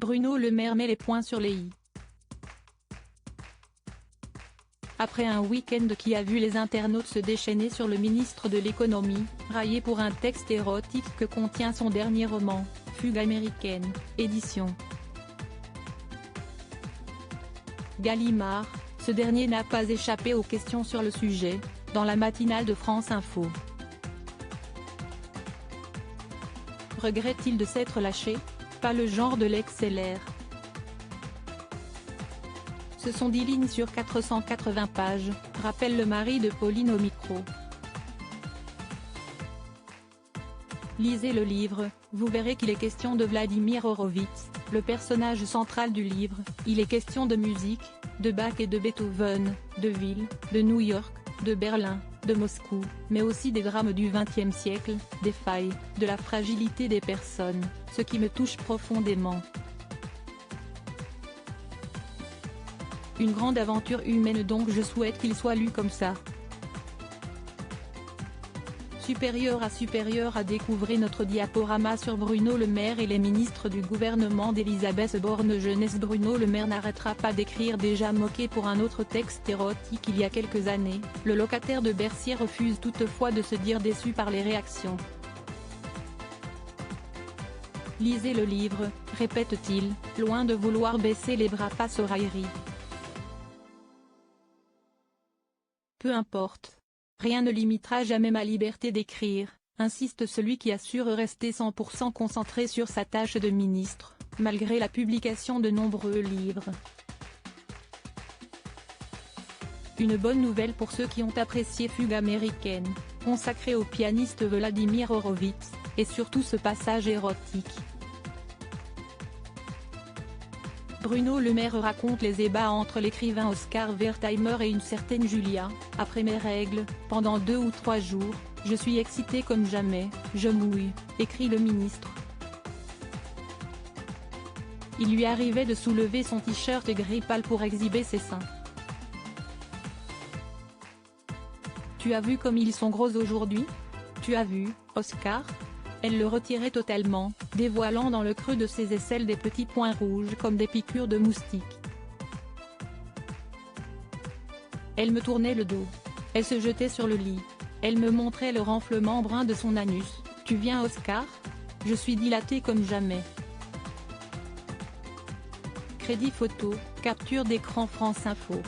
Bruno Le Maire met les points sur les i. Après un week-end qui a vu les internautes se déchaîner sur le ministre de l'économie, raillé pour un texte érotique que contient son dernier roman, Fugue américaine, édition Gallimard, ce dernier n'a pas échappé aux questions sur le sujet, dans la matinale de France Info. Regrette-t-il de s'être lâché? Pas le genre de l'ex-LR. Ce sont 10 lignes sur 480 pages, rappelle le mari de Pauline au micro. Lisez le livre, vous verrez qu'il est question de Vladimir Horowitz, le personnage central du livre. Il est question de musique, de Bach et de Beethoven, de ville, de New York, de Berlin, de Moscou, mais aussi des drames du XXe siècle, des failles, de la fragilité des personnes, ce qui me touche profondément. Une grande aventure humaine, donc je souhaite qu'il soit lu comme ça. Supérieur à découvrir notre diaporama sur Bruno Le Maire et les ministres du gouvernement d'Elisabeth Borne jeunesse. Bruno Le Maire n'arrêtera pas d'écrire. Déjà moqué pour un autre texte érotique il y a quelques années, le locataire de Bercy refuse toutefois de se dire déçu par les réactions. Lisez le livre, répète-t-il, loin de vouloir baisser les bras face aux railleries. Peu importe. Rien ne limitera jamais ma liberté d'écrire, insiste celui qui assure rester 100% concentré sur sa tâche de ministre, malgré la publication de nombreux livres. Une bonne nouvelle pour ceux qui ont apprécié Fugue américaine, consacrée au pianiste Vladimir Horowitz, et surtout ce passage érotique. Bruno Le Maire raconte les ébats entre l'écrivain Oscar Wertheimer et une certaine Julia. Après mes règles, pendant 2 ou 3 jours, je suis excité comme jamais, je mouille, écrit le ministre. Il lui arrivait de soulever son t-shirt gris pâle pour exhiber ses seins. Tu as vu comme ils sont gros aujourd'hui? Tu as vu, Oscar? Elle le retirait totalement, dévoilant dans le creux de ses aisselles des petits points rouges comme des piqûres de moustiques. Elle me tournait le dos. Elle se jetait sur le lit. Elle me montrait le renflement brun de son anus. Tu viens, Oscar? Je suis dilatée comme jamais. Crédit photo, capture d'écran France Info.